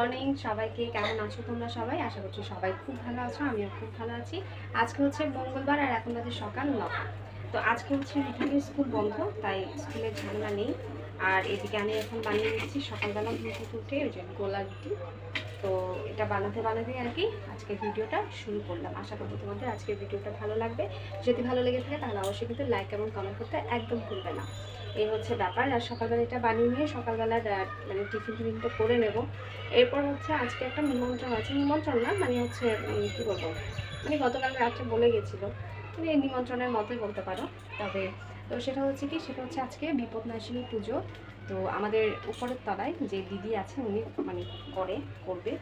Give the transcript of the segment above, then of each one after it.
Morning সবাইকে। কেমন আছো তোমরা সবাই? আশা করছি সবাই খুব ভালো আছো, আমিও খুব ভালো আছি। আজকে হচ্ছে মঙ্গলবার আর এখন বাজে সকাল 9টা। তো আজকে হচ্ছে রিঠানের স্কুল বন্ধ, তাই স্কুলের ঝামেলা নেই। আর এদিকে আমি এখন বানিয়ে নিচ্ছি সকালবেলা ঘুম থেকে উঠে ওই যে গোলা রুটি। তো এটা বানাতে আর কি আজকে ভিডিওটা শুরু করলাম। আশা করবো তোমাদের আজকের ভিডিওটা ভালো লাগবে। যদি ভালো লেগে থাকে তাহলে অবশ্যই কিন্তু লাইক এবং কমেন্ট করতে একদম ভুলবে না। এই হচ্ছে ব্যাপার। আর সকালবেলা এটা বানিয়ে নিয়ে সকালবেলা মানে টিফিনটা করে নেব। এরপর হচ্ছে আজকে একটা নিমন্ত্রণ আছে, নিমন্ত্রণ না মানে হচ্ছে কী বলবো, মানে গতকাল রাত্রে বলে গেছিলো, মানে নিমন্ত্রণের মতোই বলতে পারো। তবে তো সেটা হচ্ছে আজকে বিপদনাশিনী পুজো। তো আমাদের উপরের তলায় যে দিদি আছে উনি মানে করবে।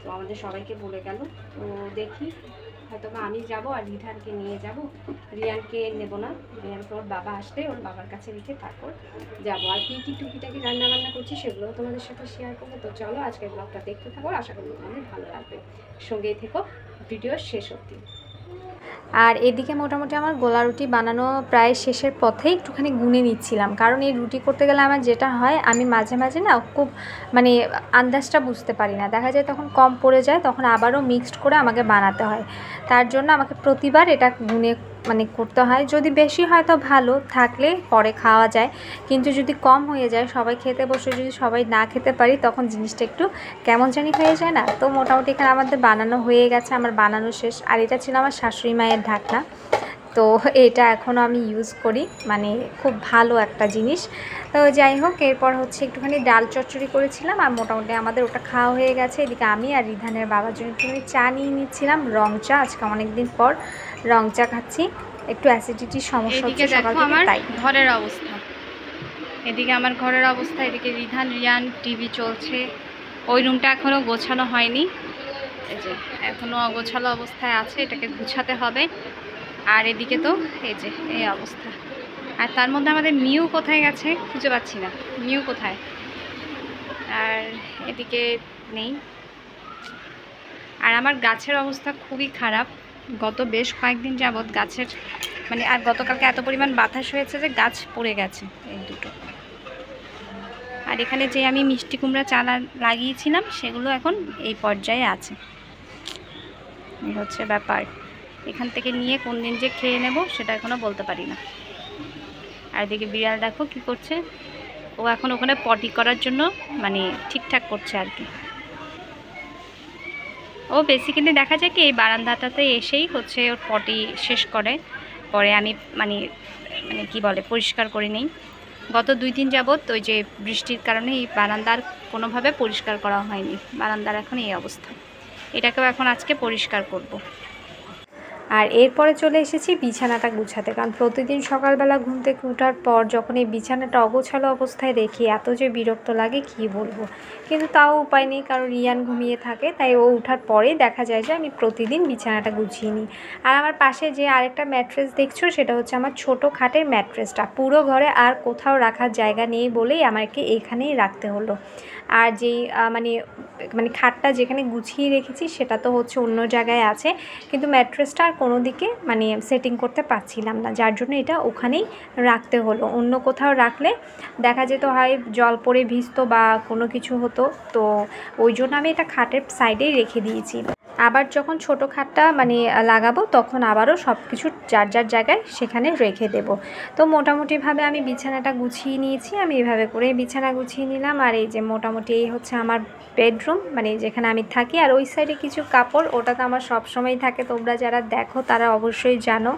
তো আমাদের সবাইকে বলে গেল। তো দেখি হয়তো বা আমি যাব আর রিধানকে নিয়ে যাব। রিয়ানকে নেব না, রিয়ানকে ওর বাবা আসলে ওর বাবার কাছে রেখে তারপর যাবো। আর কী কী টুকিটাকি রান্নাবান্না করছি সেগুলো তোমাদের সাথে শেয়ার করবো। তো চলো আজকের ব্লগটা দেখতে থাকো, আশা করি তোমাদের ভালো লাগবে। সঙ্গেই থেকো ভিডিও শেষ অবধি। আর এদিকে মোটামুটি আমার গোলা রুটি বানানো প্রায় শেষের পথে, একটুখানি গুনে নিচ্ছিলাম। কারণ এই রুটি করতে গেলে আমার যেটা হয়, আমি মাঝে মাঝে না খুব মানে আন্দাজটা বুঝতে পারি না, দেখা যায় তখন কম পড়ে যায়, তখন আবারও মিক্সড করে আমাকে বানাতে হয়। তার জন্য আমাকে প্রতিবার এটা গুনে মানে করতে হয়। যদি বেশি হয় তো ভালো, থাকলে পরে খাওয়া যায়, কিন্তু যদি কম হয়ে যায়, সবাই খেতে বসে যদি সবাই না খেতে পারি, তখন জিনিসটা একটু কেমন জানি হয়ে যায় না। তো মোটামুটি এখানে আমাদের বানানো হয়ে গেছে, আমার বানানো শেষ। আর এটা ছিল আমার শাশুড়ি মায়ের ঢাকনা, তো এটা এখনও আমি ইউজ করি, মানে খুব ভালো একটা জিনিস। তো যাই হোক, এরপর হচ্ছে একটুখানি ডাল চচ্চড়ি করেছিলাম, আর মোটামুটি আমাদের ওটা খাওয়া হয়ে গেছে। এদিকে আমি আর রিধানের বাবার জন্য একটুখানি চা নিয়ে নিচ্ছিলাম, রং চা। আজকে অনেকদিন পর রং চা খাচ্ছি, একটু অ্যাসিডিটির সমস্যা হচ্ছে সকাল থেকে, তাই। ঘরের অবস্থা এদিকে আমার ঘরের অবস্থা, এদিকে রিয়ান টিভি চলছে। ওই রুমটা এখনও গোছানো হয়নি, এই যে এখনও অগোছালো অবস্থায় আছে, এটাকে গুছাতে হবে। আর এদিকে তো এই যে এই অবস্থা। আর তার মধ্যে আমাদের মিউ কোথায় গেছে খুঁজে পাচ্ছি না, মিউ কোথায়। আর এদিকে নেই। আর আমার গাছের অবস্থা খুবই খারাপ, গত বেশ কয়েকদিন যাবৎ গাছের মানে, আর গতকালকে এত পরিমাণ বাতাস হয়েছে যে গাছ পড়ে গেছে এই দুটো। আর এখানে যে আমি মিষ্টি কুমড়া চারা লাগিয়েছিলাম সেগুলো এখন এই পর্যায়ে আছে। এই হচ্ছে ব্যাপার, এখান থেকে নিয়ে কোন দিন যে খেয়ে নেব সেটা এখনও বলতে পারি না। আর এদিকে বিড়াল দেখো কি করছে, ও এখন ওখানে পটি করার জন্য মানে ঠিকঠাক করছে আর কি। ও বেসিক্যালি দেখা যায় কি এই বারান্দাটাতে এসেই হচ্ছে ওর পটি শেষ করে, পরে আমি মানে মানে কি বলে পরিষ্কার করে নিই। গত 2 দিন যাবৎ ওই যে বৃষ্টির কারণে এই বারান্দার কোনোভাবে পরিষ্কার করা হয়নি। বারান্দার এখন এই অবস্থা, এটাকেও এখন আজকে পরিষ্কার করব। আর এরপরে চলে এসেছি বিছানাটা গুছাতে, কারণ প্রতিদিন সকালবেলা ঘুম থেকে ওঠার পর যখন এই বিছানাটা অগোছালো অবস্থায় দেখি, এত যে বিরক্ত লাগে কি বলবো। কিন্তু তাও উপায় নেই, কারণ রিয়ান ঘুমিয়ে থাকে, তাই ও ওঠার পরেই দেখা যায় যে আমি প্রতিদিন বিছানাটা গুছিয়ে নিই। আর আমার পাশে যে আরেকটা ম্যাট্রেস দেখছো, সেটা হচ্ছে আমার ছোটো খাটের ম্যাট্রেসটা। পুরো ঘরে আর কোথাও রাখার জায়গা নেই বলেই আমাকে এখানেই রাখতে হলো। আর যেই মানে মানে খাটটা যেখানে গুছিয়ে রেখেছি সেটা তো হচ্ছে অন্য জায়গায় আছে, কিন্তু ম্যাট্রেসটা আর কোনো দিকে মানে সেটিং করতে পারছিলাম না, যার জন্য এটা ওখানেই রাখতে হলো। অন্য কোথাও রাখলে দেখা যেত হয় জল পড়ে ভিজতো বা কোনো কিছু হতো, তো ওই জন্য আমি এটা খাটের সাইডেই রেখে দিয়েছি। আবার যখন ছোটো খাটটা মানে লাগাবো তখন আবারও সব কিছু যার যার জায়গায় সেখানে রেখে দেব। তো মোটামুটিভাবে আমি বিছানাটা গুছিয়ে নিয়েছি, আমি এভাবে করে বিছানা গুছিয়ে নিলাম। আর এই যে মোটামুটি এই হচ্ছে আমার বেডরুম, মানে যেখানে আমি থাকি। আর ওই সাইডে কিছু কাপড়, ওটা তো আমার সবসময় থাকে, তোমরা যারা দেখো তারা অবশ্যই জানো,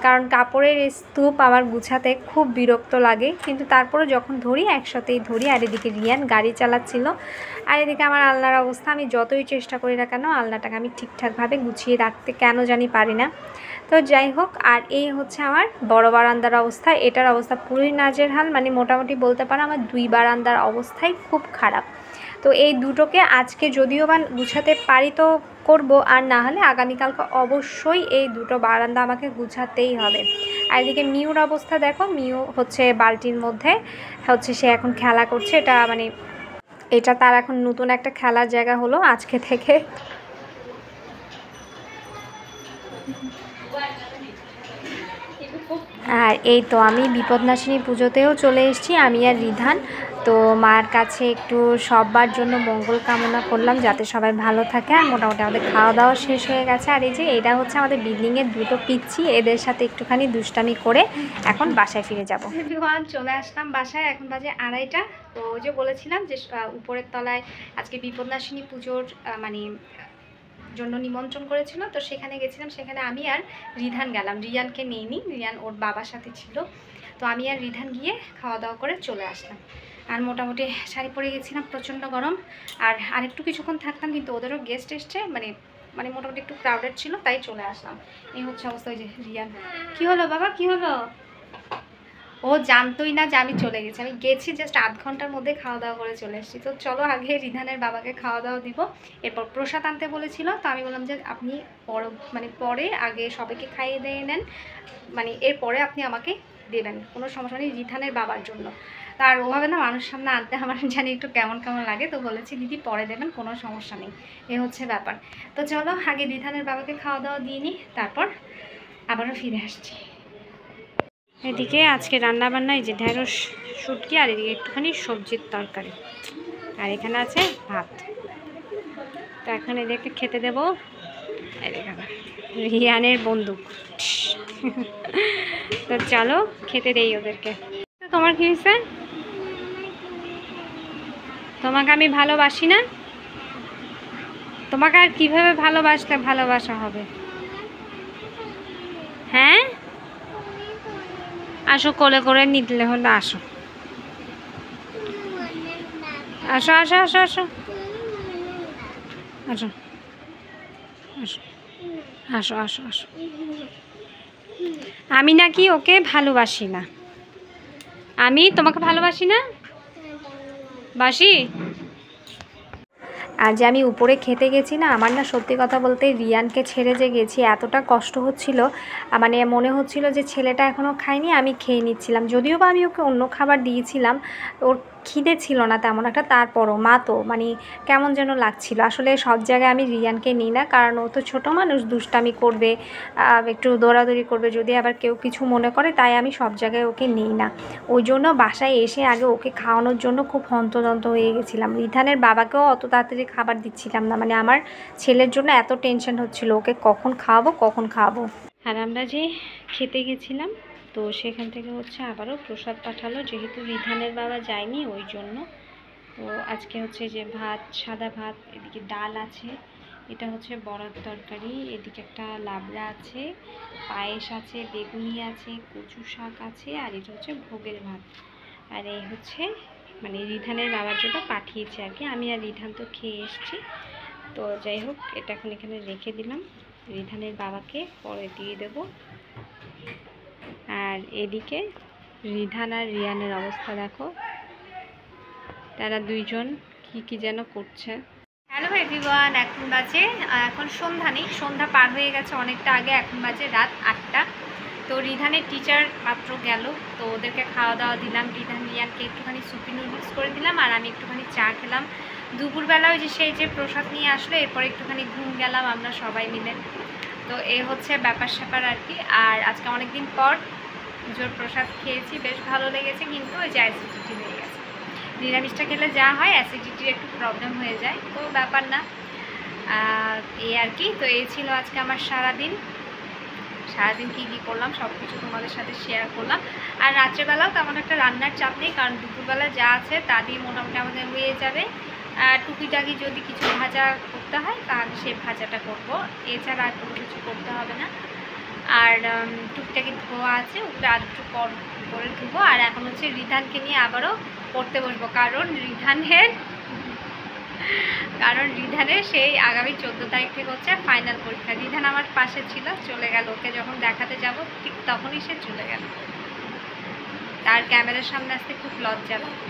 কারণ কাপড়ের স্তূপ আমার গুছাতে খুব বিরক্ত লাগে, কিন্তু তারপরে যখন ধরি একসাথেই ধরি। আর এদিকে রিয়ান গাড়ি চালাচ্ছিল, আর এদিকে আমার আলনার অবস্থা, আমি যতই চেষ্টা করি না কেন আলনাটাকে আমি ঠিকঠাকভাবে গুছিয়ে রাখতে কেন জানি পারি না। তো যাই হোক, আর এই হচ্ছে আমার বড় বারান্দার অবস্থা, এটার অবস্থা পুরোই নাজেরহাল, মানে মোটামুটি বলতে পারো আমার 2 বারান্দার অবস্থাই খুব খারাপ। তো এই দুটোকে আজকে যদিও বা গুছাতে পারি তো করব, আর না হলে আগামীকালকে অবশ্যই এই দুটো বারান্দা আমাকে গুছাতেই হবে। আর এদিকে মিউর অবস্থা দেখো, মিউ হচ্ছে বালতির মধ্যে হচ্ছে সে এখন খেলা করছে, এটা মানে এটা তার এখন নতুন একটা খেলার জায়গা হলো আজকে থেকে। আর এই তো আমি বিপদনাশিনী পুজোতেও চলে এসেছি, আমি আর রিধান। তো মার কাছে একটু সবার জন্য মঙ্গল কামনা করলাম, যাতে সবাই ভালো থাকে। আর মোটামুটি আমাদের খাওয়া দাওয়া শেষ হয়ে গেছে। আর এই যে এটা হচ্ছে আমাদের বিল্ডিংয়ের দুটো পিচ্ছি, এদের সাথে একটুখানি দুষ্টামি করে এখন বাসায় ফিরে যাবো। চলে আসলাম বাসায়, এখন বাজে 2:30। তো ওই যে বলেছিলাম যে উপরের তলায় আজকে বিপদনাশিনী পুজোর মানে জন্য নিমন্ত্রণ করেছিল, তো সেখানে গেছিলাম। সেখানে আমি আর রিধান গেলাম, রিয়ানকে নিইনি, রিয়ান ওর বাবার সাথে ছিল। তো আমি আর রিধান গিয়ে খাওয়া দাওয়া করে চলে আসলাম। আর মোটামুটি শাড়ি পরে গেছিলাম, প্রচণ্ড গরম। আর আরেকটু কিছুক্ষণ থাকতাম, কিন্তু ওদেরও গেস্ট এসছে, মানে মোটামুটি একটু ক্রাউডেড ছিল, তাই চলে আসলাম। এই হচ্ছে অবস্থা। ওই যে রিয়ান, কি হলো বাবা, কি হলো? ও জানতোই না যে আমি চলে গেছি। আমি গেছি জাস্ট আধ ঘন্টার মধ্যে খাওয়া দাওয়া করে চলে এসেছি। তো চলো আগে রিধানের বাবাকে খাওয়া দাওয়া দিব, এরপর প্রসাদ আনতে বলেছিল। তো আমি বললাম যে আপনি পরে আগে সবাইকে খাইয়ে দিয়ে নেন, মানে এরপরে আপনি আমাকে দেবেন, কোনো সমস্যা নেই, রিধানের বাবার জন্য। তার ওভাবে না মানুষ সামনে আনতে আমার জানি একটু কেমন কেমন লাগে। তো বলেছি দিদি পরে দেবেন, কোনো সমস্যা নেই, এ হচ্ছে ব্যাপার। তো চলো আগে রিধানের বাবাকে খাওয়া দাওয়া দিয়ে নিই, তারপর আবারও ফিরে আসছি। এদিকে আজকে রান্না বান্না এই যে ঢেঁড়স শুটকি, আর এদিকে একটুখানি সবজির তরকারি, আর এখানে আছে ভাত। তো এখন এদেরকে খেতে দেবো। রিয়ানের বন্দুক। তো চলো খেতে দেই ওদেরকে। তোমার কি হয়েছে? তোমাকে আমি ভালোবাসি না? তোমাকে আর কিভাবে ভালোবাসলে ভালোবাসা হবে? হ্যাঁ, আসো, কোলে করে নিতে হলে আসো, আসো আসো আসো আসো আসো আসো আসো আসো আসো। আমি নাকি ওকে ভালোবাসি না? আমি তোমাকে ভালোবাসি না? বাসি। আর যে আমি উপরে খেতে গেছি না, আমার না সত্যি কথা বলতে রিয়ানকে ছেড়ে যে গেছি এতটা কষ্ট হচ্ছিল, মানে মনে হচ্ছিল যে ছেলেটা এখনও খায়নি, আমি খেয়ে নিচ্ছিলাম। যদিও বা আমি ওকে অন্য খাবার দিয়েছিলাম, ওর খিদে ছিল না তেমন একটা, তারপরও মা তো মানে কেমন যেন লাগছিল। আসলে সব জায়গায় আমি রিয়ানকে নিই না, কারণ ও তো ছোটো মানুষ, দুষ্টামি করবে, একটু দৌড়াদৌড়ি করবে, যদি আবার কেউ কিছু মনে করে, তাই আমি সব জায়গায় ওকে নিই না। ওই জন্য বাসায় এসে আগে ওকে খাওয়ানোর জন্য খুব হন্তদন্ত হয়ে গেছিলাম। রিধানের বাবাকেও অত তাড়াতাড়ি খাবার দিচ্ছিলাম না, মানে আমার ছেলের জন্য এত টেনশন হচ্ছিল ওকে কখন খাওয়াবো। আর আমরা যে খেতে গেছিলাম, তো সেখান থেকে হচ্ছে আবারও প্রসাদ পাঠালো, যেহেতু রিধানের বাবা যায়নি ওই জন্য। তো আজকে হচ্ছে যে ভাত, সাদা ভাত, এদিকে ডাল আছে, এটা হচ্ছে বড়ার তরকারি, এদিকে একটা লাবড়া আছে, পায়েস আছে, বেগুনি আছে, কচু শাক আছে, আর এটা হচ্ছে ভোগের ভাত। আর এই হচ্ছে মানে রিধানের বাবার জন্য পাঠিয়েছে আর কি। আমি আর রিধান তো খেয়ে এসেছি। তো যাই হোক, এটা এখন এখানে রেখে দিলাম, রিধানের বাবাকে পরে দিয়ে দেব। আর এদিকে রিধান আর রিয়ানের অবস্থা দেখো, তারা দুইজন কি যেন করছে। হ্যালো এভরিওয়ান, এখন সন্ধ্যা নেই, সন্ধ্যা পার হয়ে গেছে অনেকটা আগে, এখন বাজে রাত 8টা। তো রিধানের টিচার মাত্র গেল, তো ওদেরকে খাওয়া দাওয়া দিলাম। রিয়ানকে একটুখানি সুপি নুডলস করে দিলাম, আর আমি একটুখানি চা খেলাম। দুপুরবেলা ওই যে সেই যে প্রসাদ নিয়ে আসলো, এরপর একটুখানি ঘুম গেলাম আমরা সবাই মিলে। তো এই হচ্ছে ব্যাপার স্যাপার আর কি। আর আজকে অনেকদিন পর পুজোর প্রসাদ খেয়েছি, বেশ ভালো লেগেছে, কিন্তু ওই যে অ্যাসিডিটি হয়ে গেছে। নিরামিষটা খেলে যা হয়, অ্যাসিডিটির একটু প্রবলেম হয়ে যায়, তো ব্যাপার না। এই আর কি। তো এই ছিল আজকে আমার সারাদিন কী কী করলাম সব কিছু তোমাদের সাথে শেয়ার করলাম। আর রাত্রেবেলাও তেমন একটা রান্নার চাপ নেই, কারণ দুপুরবেলা যা আছে তা দিয়ে মোটামুটি আমাদের হয়ে যাবে। টুকিটাকি যদি কিছু ভাজা করতে হয় তাহলে সে ভাজাটা করব, এছাড়া আর কোনো কিছু করতে হবে না। আর টুকিটাকি ধোয়া আছে, ওটা আর একটু পর করে ধুবো। আর এখন হচ্ছে রিধানকে নিয়ে আবারও পড়তে বসবো, কারণ রিধানের সেই আগামী 14 তারিখ থেকে হচ্ছে ফাইনাল পরীক্ষা। রিধান আমার পাশে ছিল, চলে গেল, ওকে যখন দেখাতে যাব ঠিক তখনই সে চলে গেল। তার ক্যামেরার সামনে আসতে খুব লজ্জা লাগে।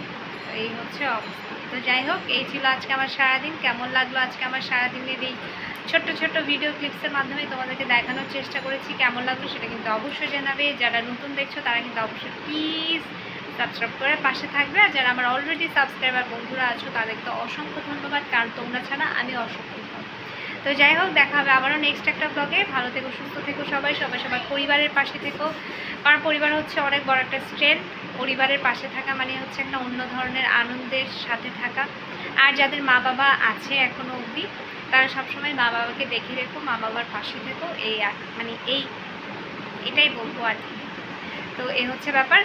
এই হচ্ছে অবস্থা। তো যাই হোক, এই ছিল আজকে আমার সারাদিন। কেমন লাগলো আজকে আমার সারাদিনের এই ছোট্ট ছোট্ট ভিডিও ক্লিপসের মাধ্যমে তোমাদেরকে দেখানোর চেষ্টা করেছি। কেমন লাগলো সেটা কিন্তু অবশ্যই জানাবে। যারা নতুন দেখছো তারা কিন্তু অবশ্যই প্লিজ সাবস্ক্রাইব করে পাশে থাকবে। আর যারা আমার অলরেডি সাবস্ক্রাইবার বন্ধুরা আছো তাদেরকে অসংখ্য ধন্যবাদ, কারণ তোমরা ছাড়া আমি অসংখ্য। তো যাই হোক, দেখা হবে আবারও নেক্সট একটা ব্লগে। ভালো থেকো, সুস্থ থেকো সবাই, সবাই সবার পরিবারের পাশে থেকো, কারণ পরিবার হচ্ছে অনেক বড় একটা স্ট্রেংথ। পরিবারের পাশে থাকা মানে হচ্ছে একটা অন্য ধরনের আনন্দের সাথে থাকা। আর যাদের মা বাবা আছে এখনও অবধি, তারা সবসময় মা বাবাকে দেখে রেখো, মা বাবার পাশে থেকো, এই মানে এটাই বলবো আর কি। তো এই হচ্ছে ব্যাপার।